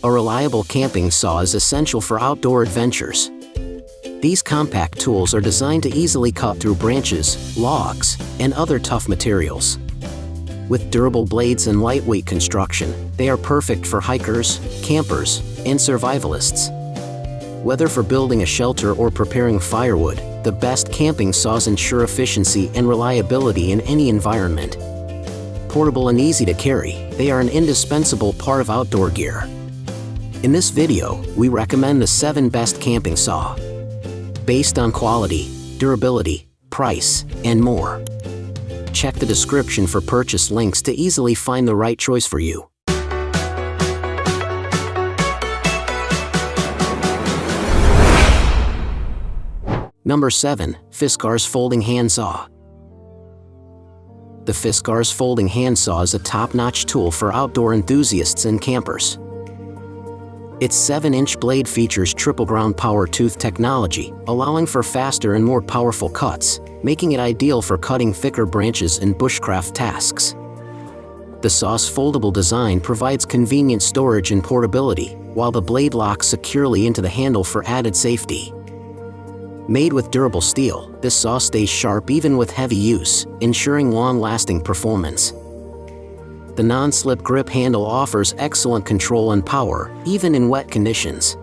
A reliable camping saw is essential for outdoor adventures. These compact tools are designed to easily cut through branches, logs, and other tough materials. With durable blades and lightweight construction, they are perfect for hikers, campers, and survivalists. Whether for building a shelter or preparing firewood, the best camping saws ensure efficiency and reliability in any environment. Portable and easy to carry, they are an indispensable part of outdoor gear. In this video, we recommend the 7 best camping saw, based on quality, durability, price, and more. Check the description for purchase links to easily find the right choice for you. Number 7. Fiskars Folding Hand Saw. The Fiskars Folding Hand Saw is a top-notch tool for outdoor enthusiasts and campers. Its 7-inch blade features triple-ground power tooth technology, allowing for faster and more powerful cuts, making it ideal for cutting thicker branches and bushcraft tasks. The saw's foldable design provides convenient storage and portability, while the blade locks securely into the handle for added safety. Made with durable steel, this saw stays sharp even with heavy use, ensuring long-lasting performance. The non-slip grip handle offers excellent control and power, even in wet conditions.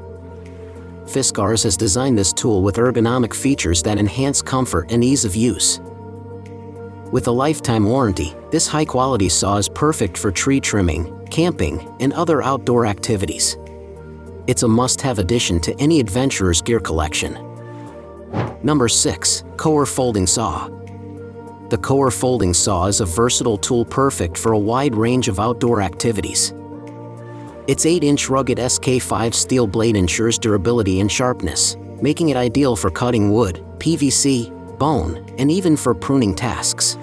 Fiskars has designed this tool with ergonomic features that enhance comfort and ease of use. With a lifetime warranty, this high-quality saw is perfect for tree trimming, camping, and other outdoor activities. It's a must-have addition to any adventurer's gear collection. Number 6. Coher Folding Saw. The Coher Folding Saw is a versatile tool perfect for a wide range of outdoor activities. Its 8-inch rugged SK5 steel blade ensures durability and sharpness, making it ideal for cutting wood, PVC, bone, and even for pruning tasks.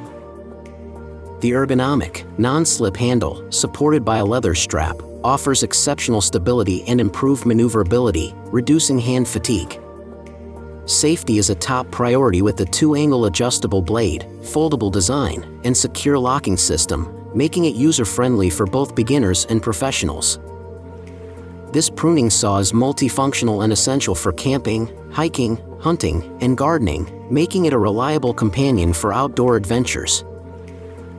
The ergonomic, non-slip handle, supported by a leather strap, offers exceptional stability and improved maneuverability, reducing hand fatigue. Safety is a top priority with the 2-angle adjustable blade, foldable design, and secure locking system, making it user-friendly for both beginners and professionals. This pruning saw is multifunctional and essential for camping, hiking, hunting, and gardening, making it a reliable companion for outdoor adventures.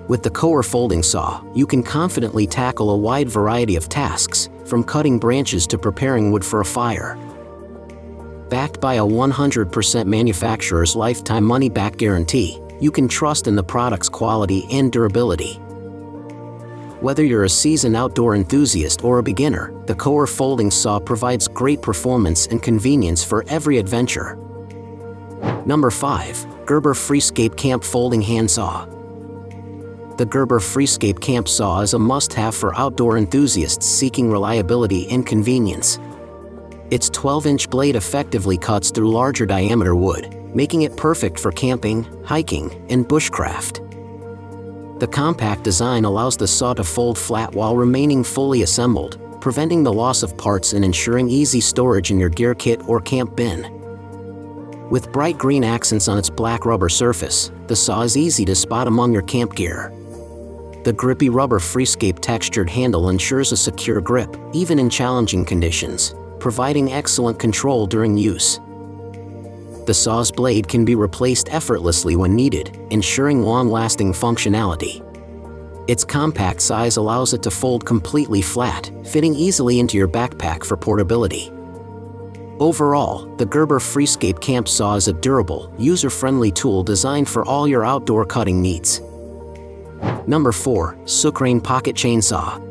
With the Coher Folding Saw, you can confidently tackle a wide variety of tasks, from cutting branches to preparing wood for a fire. Backed by a 100% manufacturer's lifetime money-back guarantee, you can trust in the product's quality and durability. Whether you're a seasoned outdoor enthusiast or a beginner, the Coher Folding Saw provides great performance and convenience for every adventure. Number 5. Gerber Freescape Camp Folding Hand Saw. The Gerber Freescape Camp Saw is a must-have for outdoor enthusiasts seeking reliability and convenience. Its 12-inch blade effectively cuts through larger diameter wood, making it perfect for camping, hiking, and bushcraft. The compact design allows the saw to fold flat while remaining fully assembled, preventing the loss of parts and ensuring easy storage in your gear kit or camp bin. With bright green accents on its black rubber surface, the saw is easy to spot among your camp gear. The grippy rubber Freescape textured handle ensures a secure grip, even in challenging conditions, providing excellent control during use. The saw's blade can be replaced effortlessly when needed, ensuring long-lasting functionality. Its compact size allows it to fold completely flat, fitting easily into your backpack for portability. Overall, the Gerber Freescape Camp Saw is a durable, user-friendly tool designed for all your outdoor cutting needs. Number 4. Sucrain Pocket Chainsaw.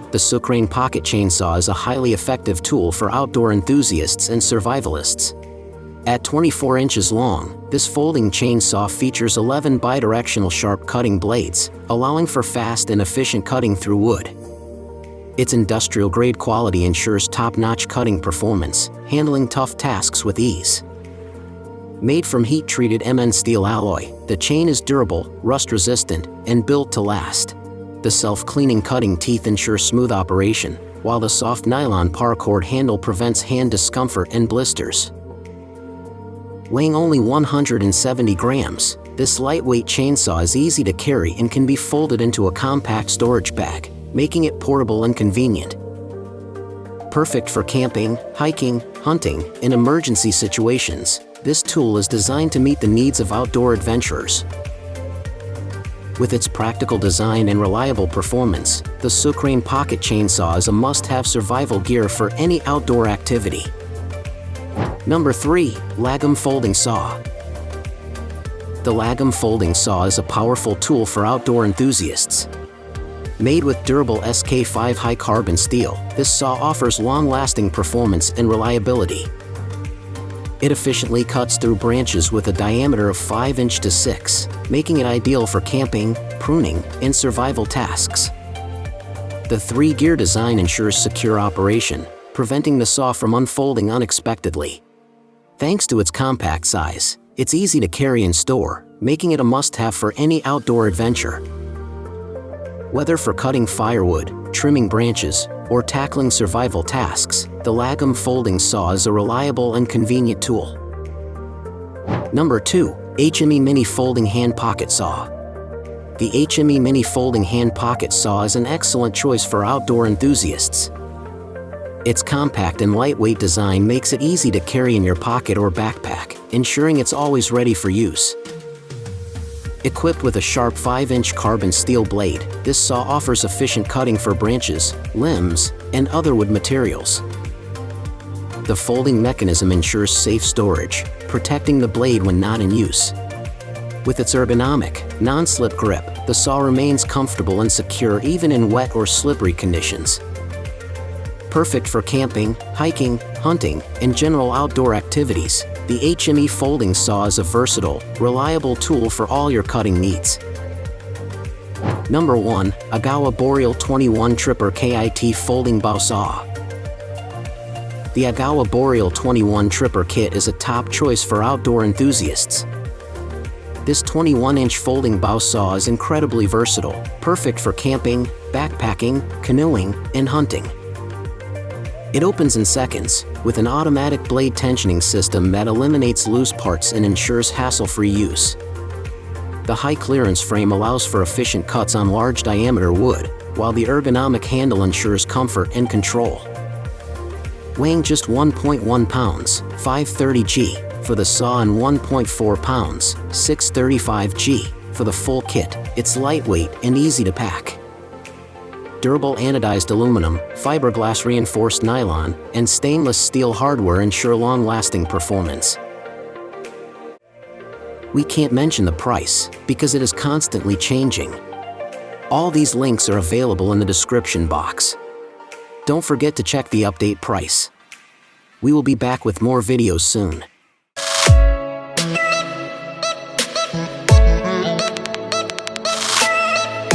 The Sucrain Pocket Chainsaw is a highly effective tool for outdoor enthusiasts and survivalists. At 24 inches long, this folding chainsaw features 11 bidirectional sharp cutting blades, allowing for fast and efficient cutting through wood. Its industrial-grade quality ensures top-notch cutting performance, handling tough tasks with ease. Made from heat-treated MN steel alloy, the chain is durable, rust-resistant, and built to last. The self-cleaning cutting teeth ensure smooth operation, while the soft nylon paracord handle prevents hand discomfort and blisters. Weighing only 170 grams, this lightweight chainsaw is easy to carry and can be folded into a compact storage bag, making it portable and convenient. Perfect for camping, hiking, hunting, and emergency situations, this tool is designed to meet the needs of outdoor adventurers. With its practical design and reliable performance, the Sucrain pocket chainsaw is a must-have survival gear for any outdoor activity. Number 3. LAGOM Folding Saw. The LAGOM Folding Saw is a powerful tool for outdoor enthusiasts. Made with durable SK5 high-carbon steel, this saw offers long-lasting performance and reliability. It efficiently cuts through branches with a diameter of 5 inches to 6, making it ideal for camping, pruning, and survival tasks. The 3-gear design ensures secure operation, preventing the saw from unfolding unexpectedly. Thanks to its compact size, it's easy to carry and store, making it a must-have for any outdoor adventure. Whether for cutting firewood, trimming branches, or tackling survival tasks, the LAGOM Folding Saw is a reliable and convenient tool. Number 2. HME Mini Folding Hand Pocket Saw. The HME Mini Folding Hand Pocket Saw is an excellent choice for outdoor enthusiasts. Its compact and lightweight design makes it easy to carry in your pocket or backpack, ensuring it's always ready for use. Equipped with a sharp 5-inch carbon steel blade, this saw offers efficient cutting for branches, limbs, and other wood materials. The folding mechanism ensures safe storage, protecting the blade when not in use. With its ergonomic, non-slip grip, the saw remains comfortable and secure even in wet or slippery conditions. Perfect for camping, hiking, hunting, and general outdoor activities, the HME Folding Saw is a versatile, reliable tool for all your cutting needs. Number 1. AGAWA BOREAL21 TRIPPER KIT Folding Bow Saw. The AGAWA BOREAL21 TRIPPER Kit is a top choice for outdoor enthusiasts. This 21-inch folding bow saw is incredibly versatile, perfect for camping, backpacking, canoeing, and hunting. It opens in seconds, with an automatic blade tensioning system that eliminates loose parts and ensures hassle-free use. The high-clearance frame allows for efficient cuts on large-diameter wood, while the ergonomic handle ensures comfort and control. Weighing just 1.1 pounds, 530 G, for the saw and 1.4 pounds, 635 G, for the full kit, it's lightweight and easy to pack. Durable anodized aluminum, fiberglass reinforced nylon, and stainless steel hardware ensure long-lasting performance. We can't mention the price, because it is constantly changing. All these links are available in the description box. Don't forget to check the update price. We will be back with more videos soon.